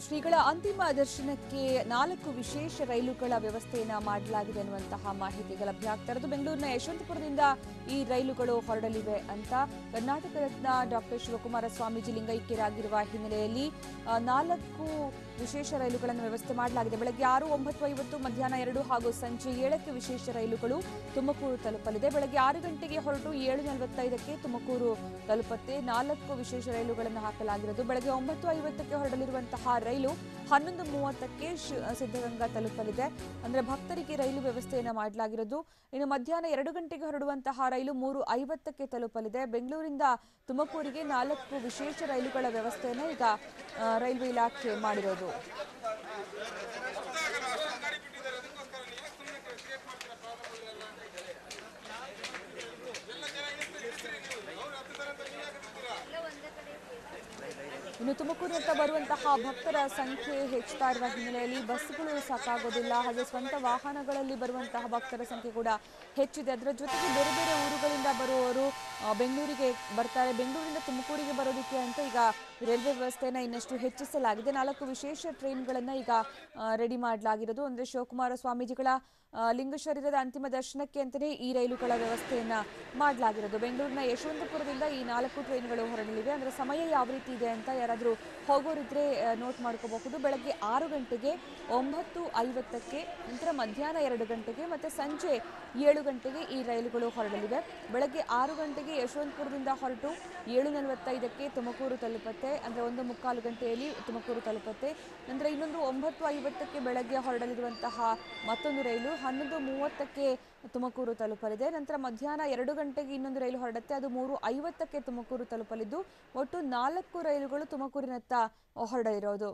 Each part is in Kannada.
ಶ್ರೀಗಳ ಅಂತಿಮ ದರ್ಶನಕ್ಕೆ 4 ವಿಶೇಷ ರೈಲುಗಳ ವ್ಯವಸ್ಥೆಯನ್ನ ಮಾಡಲಾಗಿದೆ ಅನ್ನುವಂತಹ ಮಾಹಿತಿಗಳು ಲಭ್ಯ ಆಗ್ತಾ ಇರೋದು. ಬೆಂಗಳೂರಿನ ಯಶವಂತಪುರದಿಂದ ಈ ರೈಲುಗಳು ಹೊರಡಲಿವೆ ಅಂತ ಕರ್ನಾಟಕ ರತ್ನ ಡಾಕ್ಟರ್ ಶಿವಕುಮಾರ ಸ್ವಾಮೀಜಿ ಲಿಂಗೈಕ್ಯರಾಗಿರುವ ಹಿನ್ನೆಲೆಯಲ್ಲಿ 4 ವಿಶೇಷ ರೈಲುಗಳನ್ನು ವ್ಯವಸ್ಥೆ ಮಾಡಲಾಗಿದೆ. ಬೆಳಗ್ಗೆ 6, 9:50, ಮಧ್ಯಾಹ್ನ 2 ಹಾಗೂ ಸಂಜೆ 7ಕ್ಕೆ ವಿಶೇಷ ರೈಲುಗಳು ತುಮಕೂರು ತಲುಪಲಿದೆ. ಬೆಳಗ್ಗೆ 6 ಗಂಟೆಗೆ ಹೊರಟು 7:45ಕ್ಕೆ ತುಮಕೂರು ತಲುಪುತ್ತೆ. 4 ವಿಶೇಷ ರೈಲುಗಳನ್ನು ಹಾಕಲಾಗಿರೋದು. ಬೆಳಗ್ಗೆ 9:50ಕ್ಕೆ ಹೊರಡಲಿರುವಂತಹ ರೈಲು 11:30ಕ್ಕೆ ಸಿದ್ಧಗಂಗಾ ತಲುಪಲಿದೆ. ಅಂದ್ರೆ ಭಕ್ತರಿಗೆ ರೈಲು ವ್ಯವಸ್ಥೆಯನ್ನ ಮಾಡಲಾಗಿರೋದು. ಇನ್ನು ಮಧ್ಯಾಹ್ನ 2 ಗಂಟೆಗೆ ಹೊರಡುವಂತಹ ರೈಲು 3:50ಕ್ಕೆ ತಲುಪಲಿದೆ. ಬೆಂಗಳೂರಿಂದ ತುಮಕೂರಿಗೆ 4 ವಿಶೇಷ ರೈಲುಗಳ ವ್ಯವಸ್ಥೆಯನ್ನ ಈಗ ರೈಲ್ವೆ ಇಲಾಖೆ ಮಾಡಿರೋದು. ಇನ್ನು ತುಮಕೂರಿನತ್ತ ಬರುವಂತಹ ಭಕ್ತರ ಸಂಖ್ಯೆ ಹೆಚ್ಚುತ್ತಾ ಇರುವ ಹಿನ್ನೆಲೆಯಲ್ಲಿ ಬಸ್ಗಳು ಸಾಕಾಗೋದಿಲ್ಲ. ಹಾಗೆ ಸ್ವಂತ ವಾಹನಗಳಲ್ಲಿ ಬರುವಂತಹ ಭಕ್ತರ ಸಂಖ್ಯೆ ಕೂಡ ಹೆಚ್ಚಿದೆ. ಅದರ ಜೊತೆಗೆ ಬೇರೆ ಬೇರೆ ಊರುಗಳಿಂದ ಬರುವವರು ಬೆಂಗಳೂರಿಗೆ ಬರ್ತಾರೆ. ಬೆಂಗಳೂರಿನಿಂದ ತುಮಕೂರಿಗೆ ಬರೋದಕ್ಕೆ ಅಂತ ಈಗ ರೈಲ್ವೆ ವ್ಯವಸ್ಥೆಯನ್ನ ಇನ್ನಷ್ಟು ಹೆಚ್ಚಿಸಲಾಗಿದೆ. 4 ವಿಶೇಷ ಟ್ರೈನ್ಗಳನ್ನ ಈಗ ರೆಡಿ ಮಾಡಲಾಗಿರೋದು. ಅಂದ್ರೆ ಶಿವಕುಮಾರ ಸ್ವಾಮೀಜಿಗಳ ಲಿಂಗ ಶರೀರದ ಅಂತಿಮ ದರ್ಶನಕ್ಕೆ ಅಂತಾನೆ ಈ ರೈಲುಗಳ ವ್ಯವಸ್ಥೆಯನ್ನ ಮಾಡಲಾಗಿರೋದು. ಬೆಂಗಳೂರಿನ ಯಶವಂತಪುರದಿಂದ ಈ 4 ಟ್ರೈನ್ಗಳು ಹೊರಡಲಿವೆ. ಅಂದ್ರೆ ಸಮಯ ಯಾವ ರೀತಿ ಇದೆ ಅಂತ ಯಾರಾದರೂ ಹೋಗೋರಿದ್ರೆ ನೋಟ್ ಮಾಡ್ಕೋಬಹುದು. ಬೆಳಗ್ಗೆ 6 ಗಂಟೆಗೆ, 9:50ಕ್ಕೆ, ನಂತರ ಮಧ್ಯಾಹ್ನ 2 ಗಂಟೆಗೆ ಮತ್ತೆ ಸಂಜೆ 7 ಗಂಟೆಗೆ ಈ ರೈಲುಗಳು ಹೊರಡಲಿವೆ. ಬೆಳಗ್ಗೆ 6 ಗಂಟೆಗೆ ಯಶವಂತಪುರದಿಂದ ಹೊರಟು 7:45ಕ್ಕೆ ತುಮಕೂರು ತಲುಪುತ್ತೆ. ಅಂದ್ರೆ 1:45 ಗಂಟೆಯಲ್ಲಿ ತುಮಕೂರು ತಲುಪುತ್ತೆ. ನಂತರ ಇನ್ನೊಂದು 9:50ಕ್ಕೆ ಬೆಳಗ್ಗೆ ಹೊರಡಲಿರುವಂತಹ ಮತ್ತೊಂದು ರೈಲು 11:30ಕ್ಕೆ ತುಮಕೂರು ತಲುಪಲಿದೆ. ನಂತರ ಮಧ್ಯಾಹ್ನ 2 ಗಂಟೆಗೆ ಇನ್ನೊಂದು ರೈಲು ಹೊರಡುತ್ತೆ. ಅದು 3:50ಕ್ಕೆ ತುಮಕೂರು ತಲುಪಲಿದ್ದು ಒಟ್ಟು 4 ರೈಲುಗಳು ತುಮಕೂರಿನತ್ತ ಹೊರಡಲಿರೋದು.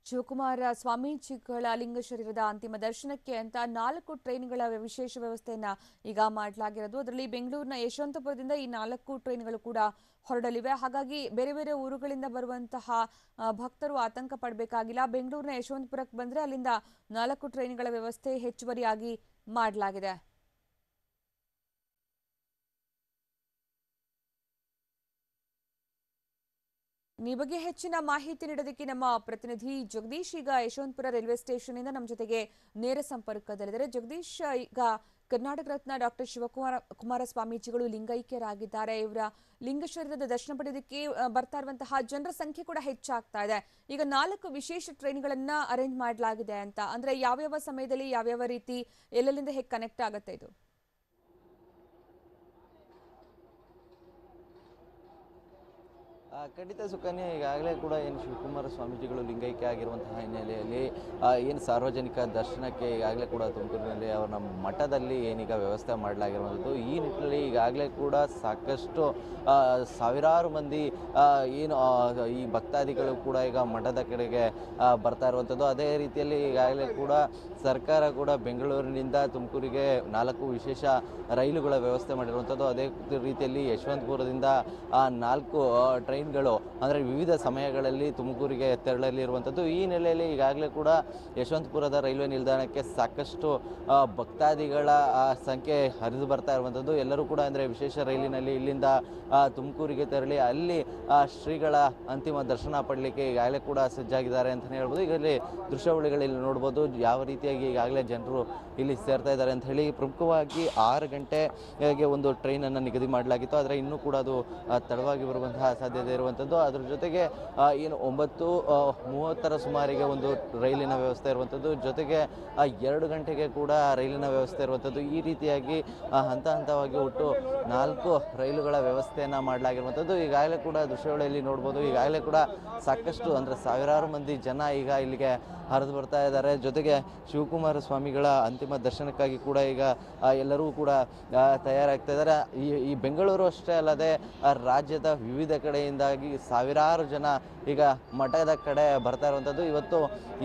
ಶಿವಕುಮಾರ ಸ್ವಾಮೀಜಿಗಳ ಲಿಂಗ ಶರೀರದ ಅಂತಿಮ ದರ್ಶನಕ್ಕೆ ಅಂತ 4 ಟ್ರೈನ್ಗಳ ವಿಶೇಷ ವ್ಯವಸ್ಥೆಯನ್ನ ಈಗ ಮಾಡಲಾಗಿರೋದು. ಅದರಲ್ಲಿ ಬೆಂಗಳೂರಿನ ಯಶವಂತಪುರದಿಂದ ಈ 4 ಟ್ರೈನ್ಗಳು ಕೂಡ ಹೊರಡಲಿವೆ. ಹಾಗಾಗಿ ಬೇರೆ ಬೇರೆ ಊರುಗಳಿಂದ ಬರುವಂತಹ ಭಕ್ತರು ಆತಂಕ ಪಡಬೇಕಾಗಿಲ್ಲ. ಬೆಂಗಳೂರಿನ ಯಶವಂತಪುರಕ್ಕೆ ಬಂದ್ರೆ ಅಲ್ಲಿಂದ 4 ಟ್ರೈನ್ಗಳ ವ್ಯವಸ್ಥೆ ಹೆಚ್ಚುವರಿಯಾಗಿ ಮಾಡಲಾಗಿದೆ. ಈ ಬಗ್ಗೆ ಹೆಚ್ಚಿನ ಮಾಹಿತಿ ನೀಡೋದಕ್ಕೆ ನಮ್ಮ ಪ್ರತಿನಿಧಿ ಜಗದೀಶ್ ಈಗ ಯಶವಂತಪುರ ರೈಲ್ವೆ ಸ್ಟೇಷನ್ ಇಂದ ನಮ್ಮ ಜೊತೆಗೆ ನೇರ ಸಂಪರ್ಕದಲ್ಲಿದ್ದಾರೆ. ಜಗದೀಶ್, ಈಗ ಕರ್ನಾಟಕ ರತ್ನ ಡಾಕ್ಟರ್ ಶಿವಕುಮಾರ ಸ್ವಾಮೀಜಿಗಳು ಲಿಂಗೈಕ್ಯರಾಗಿದ್ದಾರೆ. ಇವರ ಲಿಂಗ ಶರೀರದ ದರ್ಶನ ಪಡೆಯೋದಕ್ಕೆ ಬರ್ತಾ ಇರುವಂತಹ ಜನರ ಸಂಖ್ಯೆ ಕೂಡ ಹೆಚ್ಚಾಗ್ತಾ ಇದೆ. ಈಗ 4 ವಿಶೇಷ ಟ್ರೈನ್ಗಳನ್ನ ಅರೇಂಜ್ ಮಾಡಲಾಗಿದೆ ಅಂತ ಅಂದ್ರೆ ಯಾವ್ಯಾವ ಸಮಯದಲ್ಲಿ ಯಾವ್ಯಾವ ರೀತಿ ಎಲ್ಲೆಲ್ಲಿಂದ ಹೇಗೆ ಕನೆಕ್ಟ್ ಆಗುತ್ತೆ ಇದು? ಖಂಡಿತ ಸುಕನ್ಯಾ, ಈಗಾಗಲೇ ಕೂಡ ಏನು ಶಿವಕುಮಾರ ಸ್ವಾಮೀಜಿಗಳು ಲಿಂಗೈಕ್ಯ ಆಗಿರುವಂತಹ ಹಿನ್ನೆಲೆಯಲ್ಲಿ ಏನು ಸಾರ್ವಜನಿಕ ದರ್ಶನಕ್ಕೆ ಈಗಾಗಲೇ ಕೂಡ ತುಮಕೂರಿನಲ್ಲಿ ಅವರ ಮಠದಲ್ಲಿ ಏನೀಗ ವ್ಯವಸ್ಥೆ ಮಾಡಲಾಗಿರುವಂಥದ್ದು. ಈ ನಿಟ್ಟಿನಲ್ಲಿ ಈಗಾಗಲೇ ಕೂಡ ಸಾಕಷ್ಟು ಸಾವಿರಾರು ಮಂದಿ ಏನು ಈ ಭಕ್ತಾದಿಗಳು ಕೂಡ ಈಗ ಮಠದ ಕಡೆಗೆ ಬರ್ತಾ ಇರುವಂಥದ್ದು. ಅದೇ ರೀತಿಯಲ್ಲಿ ಈಗಾಗಲೇ ಕೂಡ ಸರ್ಕಾರ ಕೂಡ ಬೆಂಗಳೂರಿನಿಂದ ತುಮಕೂರಿಗೆ 4 ವಿಶೇಷ ರೈಲುಗಳ ವ್ಯವಸ್ಥೆ ಮಾಡಿರುವಂಥದ್ದು. ಅದೇ ರೀತಿಯಲ್ಲಿ ಯಶವಂತಪುರದಿಂದ 4 ಟ್ರೈನ್ಗಳು ಅಂದರೆ ವಿವಿಧ ಸಮಯಗಳಲ್ಲಿ ತುಮಕೂರಿಗೆ ತೆರಳಲಿರುವಂಥದ್ದು. ಈ ನೆಲೆಯಲ್ಲಿ ಈಗಾಗಲೇ ಕೂಡ ಯಶವಂತಪುರದ ರೈಲ್ವೆ ನಿಲ್ದಾಣಕ್ಕೆ ಸಾಕಷ್ಟು ಭಕ್ತಾದಿಗಳ ಸಂಖ್ಯೆ ಹರಿದು ಬರ್ತಾ ಇರುವಂಥದ್ದು. ಎಲ್ಲರೂ ಕೂಡ ಅಂದರೆ ವಿಶೇಷ ರೈಲಿನಲ್ಲಿ ಇಲ್ಲಿಂದ ತುಮಕೂರಿಗೆ ತೆರಳಿ ಅಲ್ಲಿ ಶ್ರೀಗಳ ಅಂತಿಮ ದರ್ಶನ ಪಡಲಿಕ್ಕೆ ಈಗಾಗಲೇ ಕೂಡ ಸಜ್ಜಾಗಿದ್ದಾರೆ ಅಂತಲೇ ಹೇಳ್ಬೋದು. ಈಗ ಇಲ್ಲಿ ದೃಶ್ಯಾವಳಿಗಳಲ್ಲಿ ನೋಡ್ಬೋದು ಯಾವ ರೀತಿಯಾಗಿ ಈಗಾಗಲೇ ಜನರು ಇಲ್ಲಿ ಸೇರ್ತಾ ಇದ್ದಾರೆ ಅಂತ ಹೇಳಿ. ಪ್ರಮುಖವಾಗಿ 6 ಗಂಟೆಗೆ ಒಂದು ಟ್ರೈನನ್ನು ನಿಗದಿ ಮಾಡಲಾಗಿತ್ತು, ಆದರೆ ಇನ್ನೂ ಕೂಡ ಅದು ತಡವಾಗಿ ಬರುವಂತಹ ಸಾಧ್ಯತೆ ಇರುವಂಥದ್ದು. ಅದರ ಜೊತೆಗೆ ಏನು 9:30 ಸುಮಾರಿಗೆ ಒಂದು ರೈಲಿನ ವ್ಯವಸ್ಥೆ ಇರುವಂಥದ್ದು, ಜೊತೆಗೆ 2 ಗಂಟೆಗೆ ಕೂಡ ರೈಲಿನ ವ್ಯವಸ್ಥೆ ಇರುವಂಥದ್ದು. ಈ ರೀತಿಯಾಗಿ ಹಂತ ಹಂತವಾಗಿ ಒಟ್ಟು 4 ರೈಲುಗಳ ವ್ಯವಸ್ಥೆಯನ್ನು ಮಾಡಲಾಗಿರುವಂಥದ್ದು. ಈಗಾಗಲೇ ಕೂಡ ದೃಶ್ಯಾವಳಿಯಲ್ಲಿ ನೋಡ್ಬೋದು, ಈಗಾಗಲೇ ಕೂಡ ಸಾಕಷ್ಟು ಅಂದರೆ ಸಾವಿರಾರು ಮಂದಿ ಜನ ಈಗ ಇಲ್ಲಿಗೆ ಹರಿದು ಬರ್ತಾ ಇದ್ದಾರೆ. ಜೊತೆಗೆ ಶಿವಕುಮಾರ ಸ್ವಾಮಿಗಳ ಅಂತಿಮ ದರ್ಶನಕ್ಕಾಗಿ ಕೂಡ ಈಗ ಎಲ್ಲರೂ ಕೂಡ ತಯಾರಾಗ್ತಾ ಇದ್ದಾರೆ. ಈ ಬೆಂಗಳೂರು ಅಷ್ಟೇ ಅಲ್ಲದೆ ರಾಜ್ಯದ ವಿವಿಧ ಕಡೆಯಿಂದ ಕಾರಣದಿಂದಾಗಿ ಸಾವಿರಾರು ಜನ ಈಗ ಮಠದ ಕಡೆ ಬರ್ತಾ ಇರುವಂಥದ್ದು. ಇವತ್ತು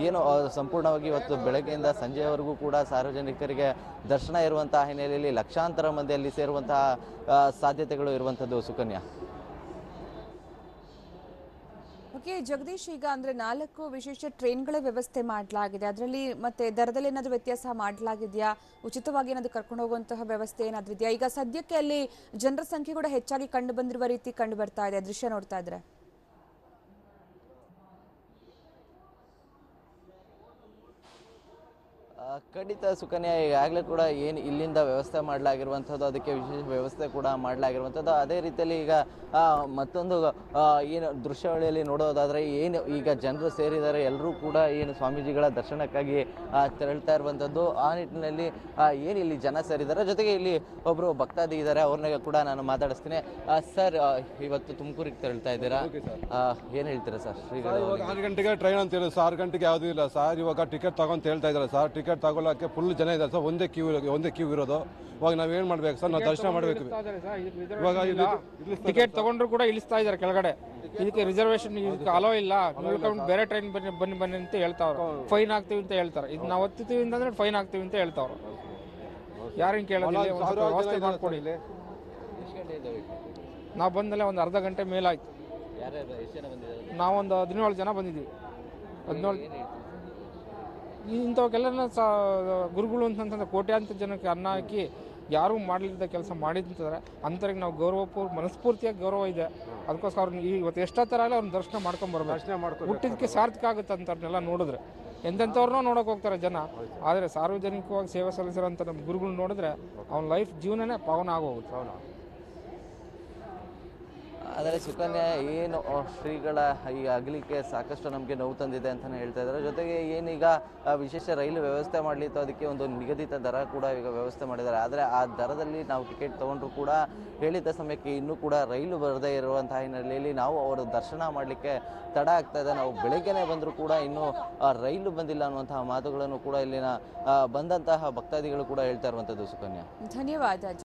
ಏನು ಸಂಪೂರ್ಣವಾಗಿ ಇವತ್ತು ಬೆಳಗ್ಗೆಯಿಂದ ಸಂಜೆವರೆಗೂ ಕೂಡ ಸಾರ್ವಜನಿಕರಿಗೆ ದರ್ಶನ ಇರುವಂತಹ ಹಿನ್ನೆಲೆಯಲ್ಲಿ ಲಕ್ಷಾಂತರ ಮಂದಿಯಲ್ಲಿ ಸೇರುವಂತಹ ಸಾಧ್ಯತೆಗಳು ಇರುವಂಥದ್ದು ಸುಕನ್ಯಾ. ಓಕೆ ಜಗದೀಶ್, ಈಗ ಅಂದ್ರೆ 4 ವಿಶೇಷ ಟ್ರೈನ್ಗಳ ವ್ಯವಸ್ಥೆ ಮಾಡಲಾಗಿದೆ. ಅದರಲ್ಲಿ ಮತ್ತೆ ದರದಲ್ಲಿ ಏನಾದರೂ ವ್ಯತ್ಯಾಸ ಮಾಡಲಾಗಿದೆಯಾ? ಉಚಿತವಾಗಿ ಏನಾದರೂ ಕರ್ಕೊಂಡು ಹೋಗುವಂತಹ ವ್ಯವಸ್ಥೆ ಏನಾದರೂ ಇದೆಯಾ? ಈಗ ಸದ್ಯಕ್ಕೆ ಅಲ್ಲಿ ಜನರ ಸಂಖ್ಯೆ ಕೂಡ ಹೆಚ್ಚಾಗಿ ಕಂಡು ಬಂದಿರುವ ರೀತಿ ಕಂಡು ಬರ್ತಾ ಇದೆ ದೃಶ್ಯ ನೋಡ್ತಾ ಇದ್ರೆ. ಖಂಡಿತ ಸುಕನ್ಯಾ, ಈಗಾಗಲೇ ಕೂಡ ಏನು ಇಲ್ಲಿಂದ ವ್ಯವಸ್ಥೆ ಮಾಡಲಾಗಿರುವಂಥದ್ದು, ಅದಕ್ಕೆ ವಿಶೇಷ ವ್ಯವಸ್ಥೆ ಕೂಡ ಮಾಡಲಾಗಿರುವಂಥದ್ದು. ಅದೇ ರೀತಿಯಲ್ಲಿ ಈಗ ಮತ್ತೊಂದು ಏನು ದೃಶ್ಯಾವಳಿಯಲ್ಲಿ ನೋಡೋದಾದರೆ ಏನು ಈಗ ಜನರು ಸೇರಿದ್ದಾರೆ, ಎಲ್ಲರೂ ಕೂಡ ಏನು ಸ್ವಾಮೀಜಿಗಳ ದರ್ಶನಕ್ಕಾಗಿ ತೆರಳ್ತಾ ಇರುವಂಥದ್ದು. ಆ ನಿಟ್ಟಿನಲ್ಲಿ ಏನು ಇಲ್ಲಿ ಜನ ಸೇರಿದ್ದಾರೆ, ಜೊತೆಗೆ ಇಲ್ಲಿ ಒಬ್ಬರು ಭಕ್ತಾದಿ ಇದ್ದಾರೆ, ಅವ್ರನ್ನ ಕೂಡ ನಾನು ಮಾತಾಡಿಸ್ತೀನಿ. ಸರ್, ಇವತ್ತು ತುಮಕೂರಿಗೆ ತೆರಳ್ತಾ ಇದ್ದೀರಾ, ಏನು ಹೇಳ್ತೀರಾ ಸರ್? ಶ್ರೀಗಳು 6 ಗಂಟೆಗೆ ಟ್ರೈನ್ ಅಂತ ಹೇಳಿ 6 ಗಂಟೆಗೆ ಯಾವುದೂ ಇಲ್ಲ ಸರ್. ಇವಾಗ ಟಿಕೆಟ್ ತಗೊಂತ ಹೇಳ್ತಾ ಇದ್ದಾರೆ ಸರ್. ಟಿಕೆಟ್ ತಗೊಳ್ಳೋಕ್ಕೆ ಫುಲ್ ಜನ ಇದ್ದಾರೆ ಸರ್. ಒಂದೇ ಕ್ಯೂ ಇರೋದು. ಇವಾಗ ನಾವೇನು ಮಾಡ್ಬೇಕು ಸರ್? ನಾವು ದರ್ಶನ ಮಾಡಬೇಕು. ಇವಾಗ ಟಿಕೆಟ್ ತಗೊಂಡ್ರು ಕೂಡ ಇಳಿಸ್ತಾ ಇದ್ದಾರೆ ಕೆಳಗಡೆ. ಇದಕ್ಕೆ ರಿಸರ್ವೇಶನ್ ಅಲೋ ಇಲ್ಲ, ಬೇರೆ ಟ್ರೈನ್ ಬನ್ನಿ ಅಂತ ಹೇಳ್ತಾವ್ರು. ಫೈನ್ ಹಾಕ್ತೀವಿ ಅಂತ ಹೇಳ್ತಾರೆ. ಇದು ನಾವು ಹತ್ತಿತೀವಿ ಅಂತಂದ್ರೆ ಫೈನ್ ಹಾಕ್ತೀವಿ ಅಂತ ಹೇಳ್ತಾವ್ರು. ಯಾರೇನು ಕೇಳೋದಿಲ್ಲ, ವ್ಯವಸ್ಥೆ ಮಾಡ್ಕೊಡಿ. ನಾವು ಬಂದಲ್ಲೇ ಒಂದು ಅರ್ಧ ಗಂಟೆ ಮೇಲಾಯ್ತು. ನಾವೊಂದು 17 ಜನ ಬಂದಿದ್ದೀವಿ. 17 ಇಂಥವಕ್ಕೆಲ್ಲ ಗುರುಗಳು ಅಂತಂದ್ರೆ ಕೋಟ್ಯಾಂತರ ಜನಕ್ಕೆ ಅನ್ನ ಹಾಕಿ ಯಾರೂ ಮಾಡಲಿದ್ದ ಕೆಲಸ ಮಾಡಿದ್ರೆ ಅಂಥವ್ರಿಗೆ ನಾವು ಮನಸ್ಫೂರ್ತಿಯಾಗಿ ಗೌರವ ಇದೆ. ಅದಕ್ಕೋಸ್ಕರ ಅವ್ರನ್ನ ಇವತ್ತು ಎಷ್ಟೊತ್ತರ ಅಲ್ಲ ಅವ್ರನ್ನ ದರ್ಶನ ಮಾಡ್ಕೊಂಬರ್ಬೇಕು. ಹುಟ್ಟಿದಕ್ಕೆ ಸಾರ್ಥಕ ಆಗುತ್ತೆ ಅಂತವ್ರನ್ನೆಲ್ಲ ನೋಡಿದ್ರೆ. ಎಂತೆಂಥವ್ರನ್ನೂ ನೋಡೋಕೆ ಹೋಗ್ತಾರೆ ಜನ. ಆದರೆ ಸಾರ್ವಜನಿಕವಾಗಿ ಸೇವೆ ಸಲ್ಲಿಸಿರೋಂಥ ನಮ್ಮ ಗುರುಗಳು ನೋಡಿದ್ರೆ ಅವ್ನ ಲೈಫ್ ಜೀವನನೇ ಪಾವನ ಆಗೋಗುತ್ತೆ. ಆದರೆ ಸುಕನ್ಯಾ, ಏನು ಶ್ರೀಗಳ ಈ ಅಗಲಿಕೆ ಸಾಕಷ್ಟು ನಮಗೆ ನೋವು ತಂದಿದೆ ಅಂತಲೇ ಹೇಳ್ತಾ ಇದ್ದಾರೆ. ಜೊತೆಗೆ ಏನೀಗ ವಿಶೇಷ ರೈಲು ವ್ಯವಸ್ಥೆ ಮಾಡಲಿತ್ತು, ಅದಕ್ಕೆ ಒಂದು ನಿಗದಿತ ದರ ಕೂಡ ಈಗ ವ್ಯವಸ್ಥೆ ಮಾಡಿದ್ದಾರೆ. ಆದರೆ ಆ ದರದಲ್ಲಿ ನಾವು ಟಿಕೆಟ್ ತೊಗೊಂಡ್ರು ಕೂಡ ಹೇಳಿದ ಸಮಯಕ್ಕೆ ಇನ್ನೂ ಕೂಡ ರೈಲು ಬರದೇ ಇರುವಂತಹ ಹಿನ್ನೆಲೆಯಲ್ಲಿ ನಾವು ಅವರ ದರ್ಶನ ಮಾಡಲಿಕ್ಕೆ ತಡ ಆಗ್ತಾ ಇದೆ. ನಾವು ಬೆಳಗ್ಗೆನೇ ಬಂದರೂ ಕೂಡ ಇನ್ನೂ ರೈಲು ಬಂದಿಲ್ಲ ಅನ್ನುವಂತಹ ಮಾತುಗಳನ್ನು ಕೂಡ ಇಲ್ಲಿನ ಬಂದಂತಹ ಭಕ್ತಾದಿಗಳು ಕೂಡ ಹೇಳ್ತಾ ಇರುವಂಥದ್ದು ಸುಕನ್ಯಾ. ಧನ್ಯವಾದ.